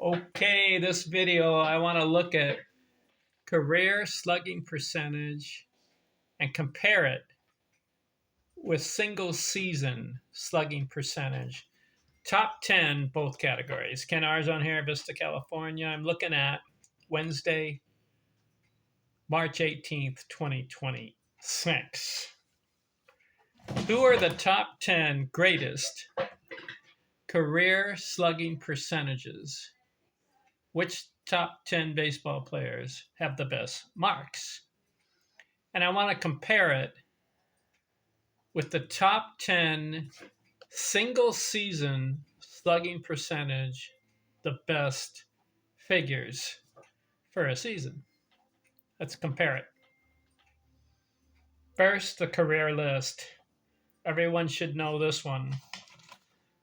Okay, this video, I want to look at career slugging percentage and compare it with single season slugging percentage. Top 10, both categories. Ken R's on here, Vista, California. I'm looking at Wednesday, March 18th, 2026. Who are the top 10 greatest career slugging percentages? Which top 10 baseball players have the best marks? And I want to compare it with the top 10 single season slugging percentage, the best figures for a season. Let's compare it. First, the career list. Everyone should know this one.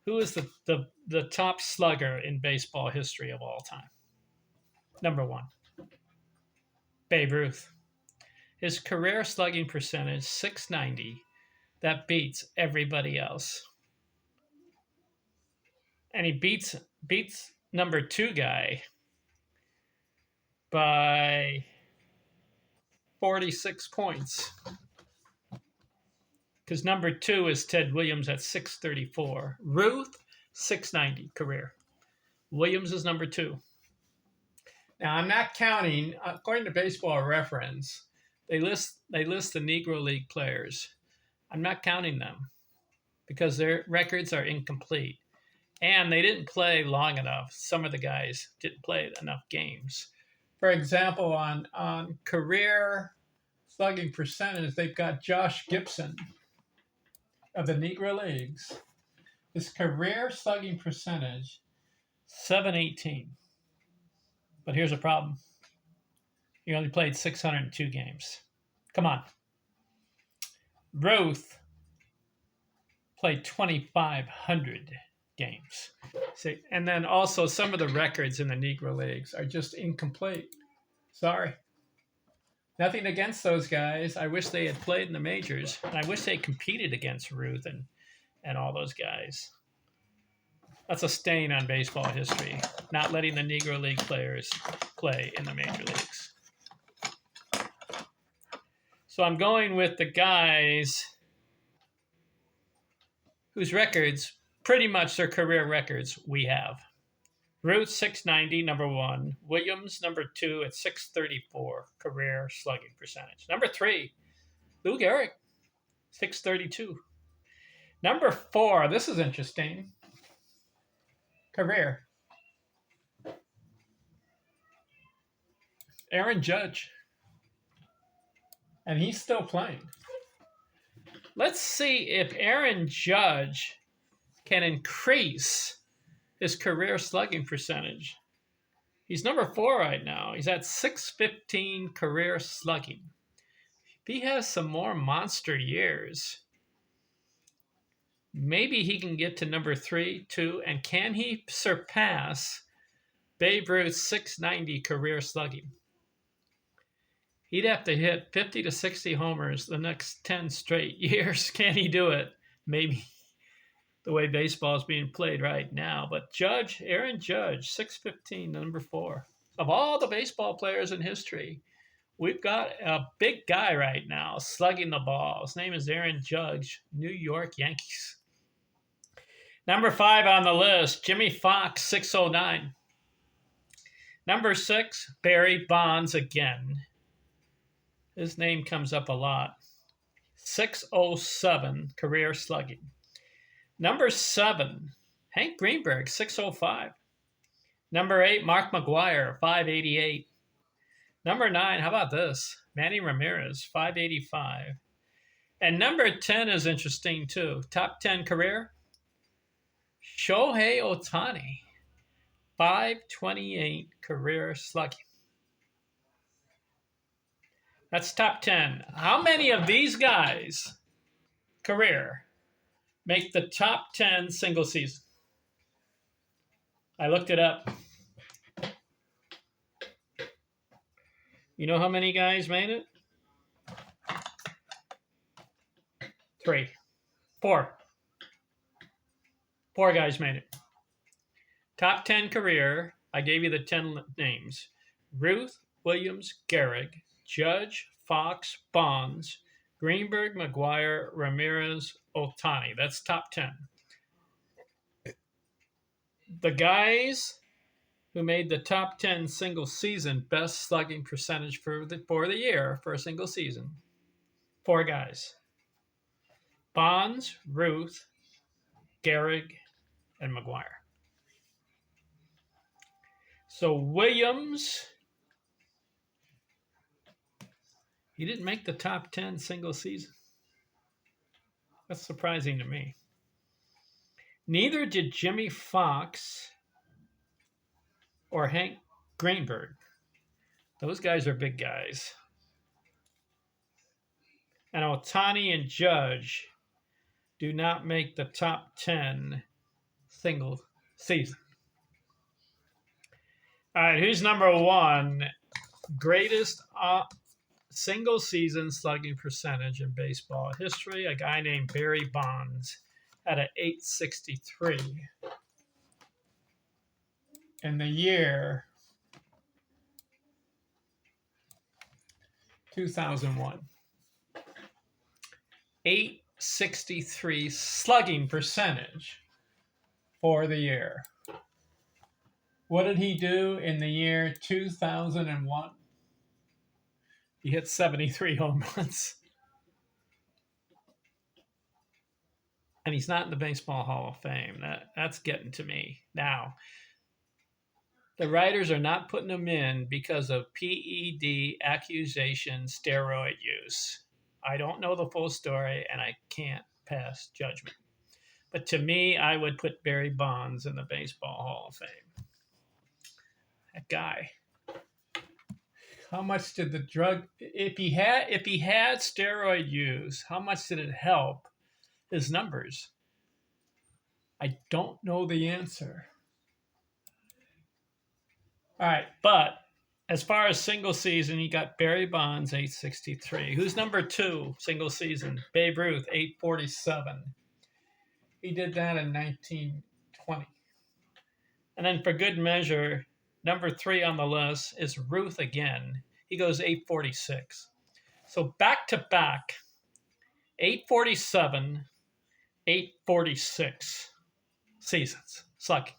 Who is the top slugger in baseball history of all time? Number one, Babe Ruth. His career slugging percentage, 690. That beats everybody else. And he beats number two guy by 46 points. Because number two is Ted Williams at 634. Ruth, 690 career. Williams is number two. Now, I'm not counting, according to Baseball Reference, they list the Negro League players. I'm not counting them because their records are incomplete. And they didn't play long enough. Some of the guys didn't play enough games. For example, on career slugging percentage, they've got Josh Gibson of the Negro Leagues. His career slugging percentage, 718. But here's a problem. He only played 602 games. Come on. Ruth played 2,500 games. See, and then also some of the records in the Negro Leagues are just incomplete. Sorry. Nothing against those guys. I wish they had played in the majors. And I wish they competed against Ruth and all those guys. That's a stain on baseball history, not letting the Negro League players play in the major leagues. So I'm going with the guys whose records, pretty much their career records, we have. Ruth, 690, number one. Williams, number two at 634, career slugging percentage. Number three, Lou Gehrig, 632. Number four, this is interesting. Career. Aaron Judge. And he's still playing. Let's see if Aaron Judge can increase his career slugging percentage. He's number four right now. He's at 615 career slugging. If he has some more monster years, maybe he can get to number 3, 2, and can he surpass Babe Ruth's 690 career slugging? He'd have to hit 50 to 60 homers the next 10 straight years. Can he do it? Maybe, the way baseball is being played right now. But Aaron Judge, 615, number 4. Of all the baseball players in history, we've got a big guy right now slugging the ball. His name is Aaron Judge, New York Yankees. Number 5 on the list, Jimmy Fox, 609. Number 6, Barry Bonds again. His name comes up a lot. 607 career slugging. Number 7, Hank Greenberg, 605. Number 8, Mark McGwire, 588. Number 9, how about this? Manny Ramirez, 585. And number 10 is interesting too. Top 10 career, Shohei Ohtani, 528 career slugging. That's top 10. How many of these guys' career make the top 10 single season? I looked it up. You know how many guys made it? 3. 4. 4 guys made it. Top 10 career, I gave you the 10 names: Ruth, Williams, Gehrig, Judge, Fox, Bonds, Greenberg, McGuire, Ramirez, Ohtani. That's top 10. The guys who made the top 10 single season best slugging percentage for the year for a single season. 4 guys: Bonds, Ruth, Gehrig, and McGuire. So Williams, he didn't make the top 10 single season. That's surprising to me. Neither did Jimmy Fox or Hank Greenberg. Those guys are big guys. And Ohtani and Judge do not make the top 10 single season. All right, who's number 1? Greatest single season slugging percentage in baseball history. A guy named Barry Bonds had an .863 in the year 2001. .863 slugging percentage for the year. What did he do in the year 2001? He hit 73 home runs. And he's not in the Baseball Hall of Fame. That's getting to me. Now, the writers are not putting him in because of PED accusation steroid use. I don't know the full story, and I can't pass judgment. But to me, I would put Barry Bonds in the Baseball Hall of Fame. That guy. How much did the drug, if he had steroid use, how much did it help his numbers? I don't know the answer. All right, but as far as single season, you got Barry Bonds, .863. Who's number 2, single season? Babe Ruth, .847. He did that in 1920. And then for good measure, number 3 on the list is Ruth again. He goes .846. So back to back, .847, .846 seasons slugging.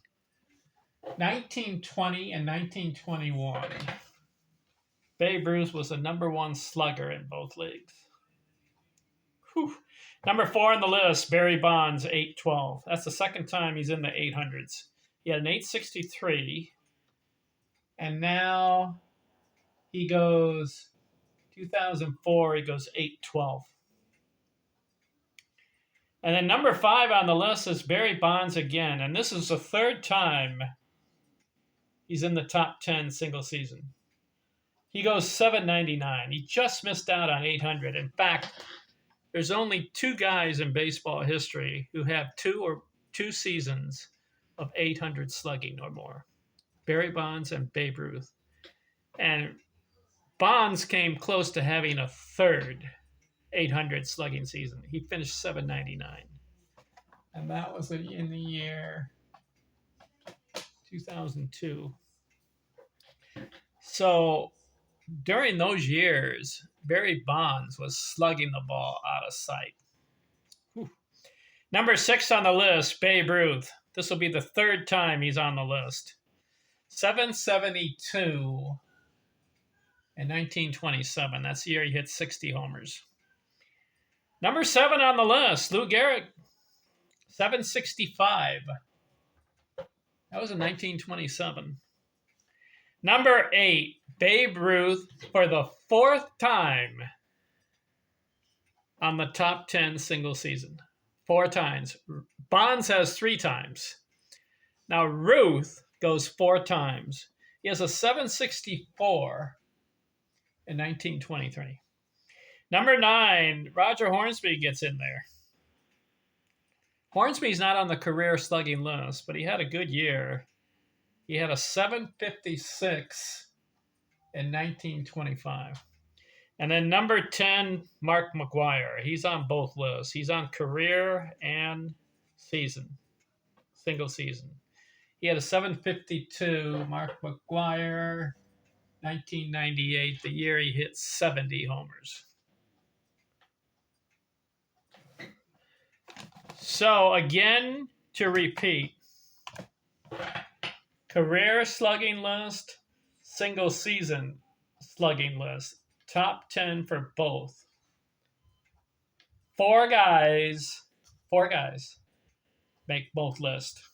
1920 and 1921. Babe Ruth was the number 1 slugger in both leagues. Whew. Number 4 on the list, Barry Bonds, .812. That's the second time he's in the 800s. He had an .863, and now he goes, 2004, he goes .812. And then number 5 on the list is Barry Bonds again, and this is the third time he's in the top 10 single season. He goes .799. He just missed out on 800. In fact, there's only 2 guys in baseball history who have two seasons of 800 slugging or more: Barry Bonds and Babe Ruth. And Bonds came close to having a third 800 slugging season. He finished .799. And that was in the year 2002. So during those years, Barry Bonds was slugging the ball out of sight. Whew. Number 6 on the list, Babe Ruth. This will be the third time he's on the list. .772 in 1927. That's the year he hit 60 homers. Number 7 on the list, Lou Gehrig. .765. That was in 1927. Number 8, Babe Ruth for the 4th time on the top 10 single season. 4 times. Bonds has 3 times. Now Ruth goes 4 times. He has a .764 in 1923. Number 9, Roger Hornsby gets in there. Hornsby's not on the career slugging list, but he had a good year. He had a .756 in 1925. And then number 10, Mark McGuire. He's on both lists. He's on career and season, single season. He had a 752. Mark McGwire, 1998, the year he hit 70 homers. So again, to repeat, career slugging list, single season slugging list, top 10 for both. Four guys make both lists.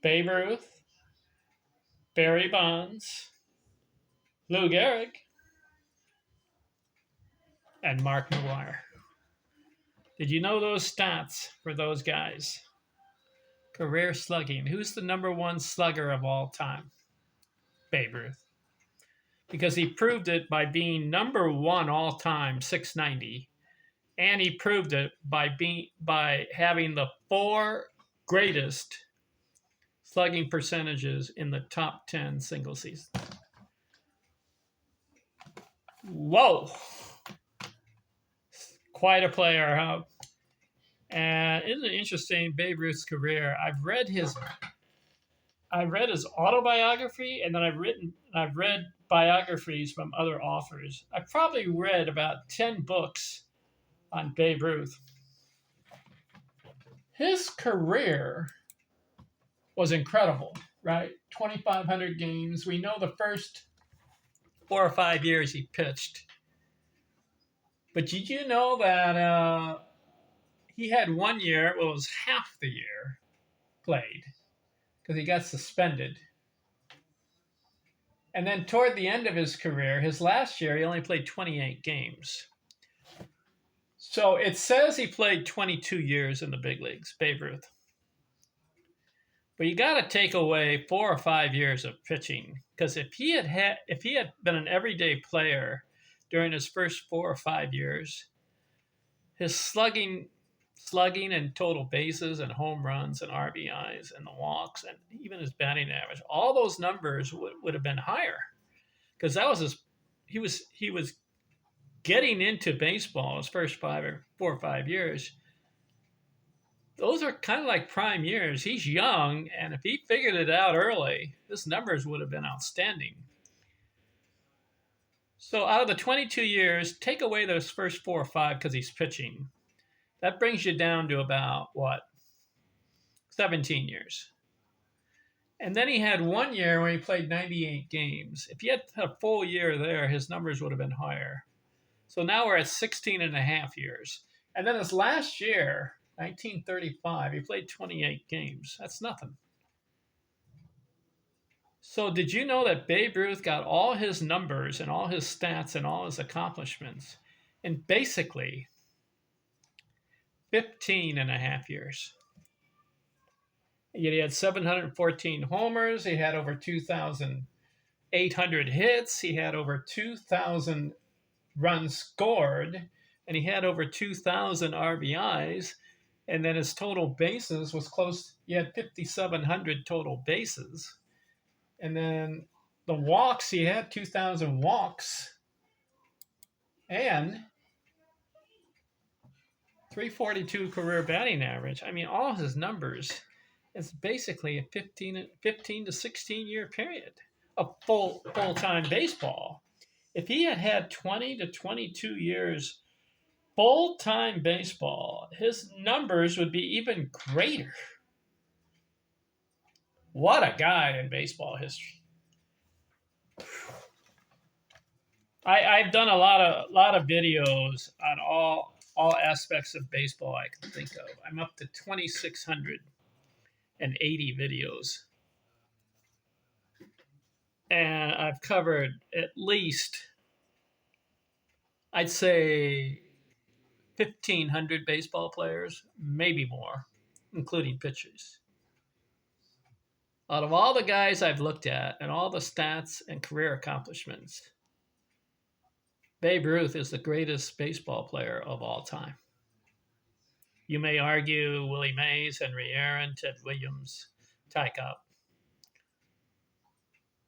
Babe Ruth, Barry Bonds, Lou Gehrig, and Mark McGwire. Did you know those stats for those guys? Career slugging. Who's the number one slugger of all time? Babe Ruth. Because he proved it by being number one all time, 690, and he proved it by having the four greatest slugging percentages in the top 10 single season. Whoa! Quite a player, huh? And isn't it interesting, Babe Ruth's career? I've read his autobiography, and then I've read biographies from other authors. I've probably read about 10 books on Babe Ruth. His career was incredible, right? 2,500 games. We know the first 4 or 5 years he pitched. But did you know that he had 1 year, it was half the year played, because he got suspended. And then toward the end of his career, his last year, he only played 28 games. So it says he played 22 years in the big leagues, Babe Ruth. But you got to take away 4 or 5 years of pitching, because if he had been an everyday player during his first 4 or 5 years, his slugging and total bases and home runs and RBIs and the walks and even his batting average, all those numbers would have been higher, because that was he was getting into baseball his first 4 or 5 years. Those are kind of like prime years. He's young, and if he figured it out early, his numbers would have been outstanding. So out of the 22 years, take away those first 4 or 5 because he's pitching. That brings you down to about, 17 years. And then he had 1 year where he played 98 games. If he had a full year there, his numbers would have been higher. So now we're at 16 and a half years. And then his last year, 1935, he played 28 games. That's nothing. So did you know that Babe Ruth got all his numbers and all his stats and all his accomplishments in basically 15 and a half years? Yet he had 714 homers. He had over 2,800 hits. He had over 2,000 runs scored. And he had over 2,000 RBIs. And then his total bases was close. He had 5,700 total bases. And then the walks, he had 2,000 walks. And 342 career batting average. I mean, all his numbers. It's basically a 15 to 16 year period of full-time baseball. If he had had 20 to 22 years full-time baseball, his numbers would be even greater. What a guy in baseball history. I've done a lot of videos on all aspects of baseball I can think of. I'm up to 2,680 videos. And I've covered at least, I'd say, 1,500 baseball players, maybe more, including pitchers. Out of all the guys I've looked at and all the stats and career accomplishments, Babe Ruth is the greatest baseball player of all time. You may argue Willie Mays, Henry Aaron, Ted Williams, Ty Cobb.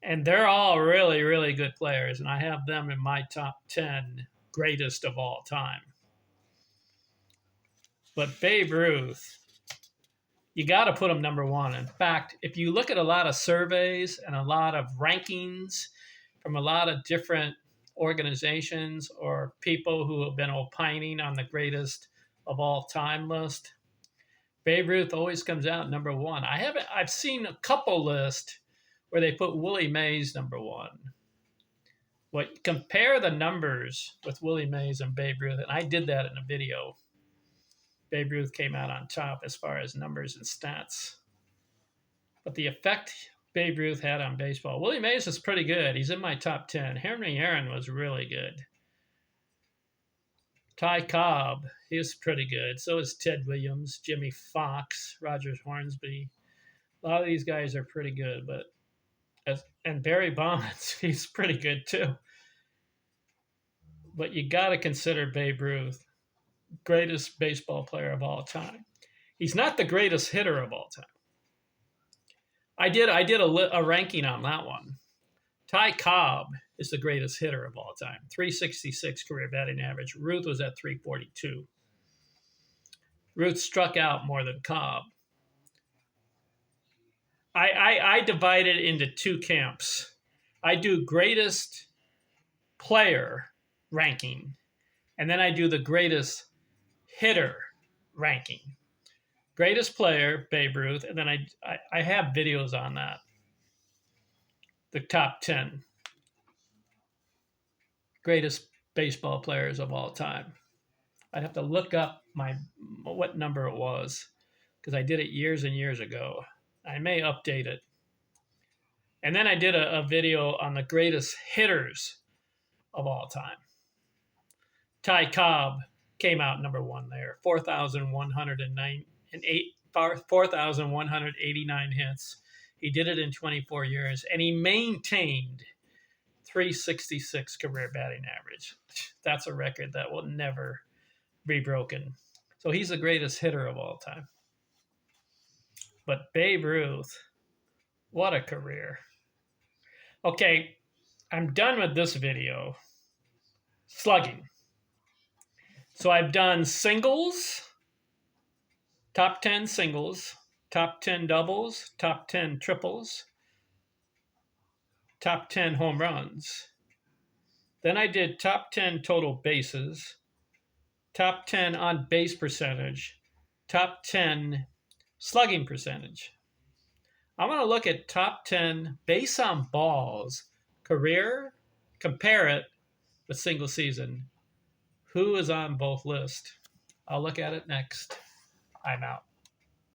And they're all really, really good players, and I have them in my top 10 greatest of all time. But Babe Ruth You got to put him number one. In fact, if you look at a lot of surveys and a lot of rankings from a lot of different organizations or people who have been opining on the greatest of all time list, Babe Ruth always comes out number one. I've seen a couple lists where they put Willie Mays number one. Compare the numbers with Willie Mays and Babe Ruth, and I did that in a video. Babe Ruth came out on top as far as numbers and stats. But the effect Babe Ruth had on baseball. Willie Mays is pretty good. He's in my top 10. Henry Aaron was really good. Ty Cobb, he was pretty good. So is Ted Williams, Jimmy Fox, Rogers Hornsby. A lot of these guys are pretty good, and Barry Bonds, he's pretty good too. But you got to consider Babe Ruth, greatest baseball player of all time. He's not the greatest hitter of all time. I did a ranking on that one. Ty Cobb is the greatest hitter of all time, 366 career batting average. Ruth was at 342. Ruth struck out more than Cobb. I divide it into two camps. I do greatest player ranking, and then I do the greatest hitter ranking. Greatest player, Babe Ruth, and then I have videos on that. The top 10 greatest baseball players of all time. I'd have to look up what number it was because I did it years and years ago. I may update it. And then I did a video on the greatest hitters of all time. Ty Cobb came out number one there, 4,189 hits. He did it in 24 years, and he maintained 366 career batting average. That's a record that will never be broken. So he's the greatest hitter of all time. But Babe Ruth, what a career. Okay, I'm done with this video. Slugging. So I've done singles, top 10 singles, top 10 doubles, top 10 triples, top 10 home runs. Then I did top 10 total bases, top 10 on base percentage, top 10 slugging percentage. I want to look at top 10 base on balls, career, compare it with single season. Who is on both lists? I'll look at it next. I'm out.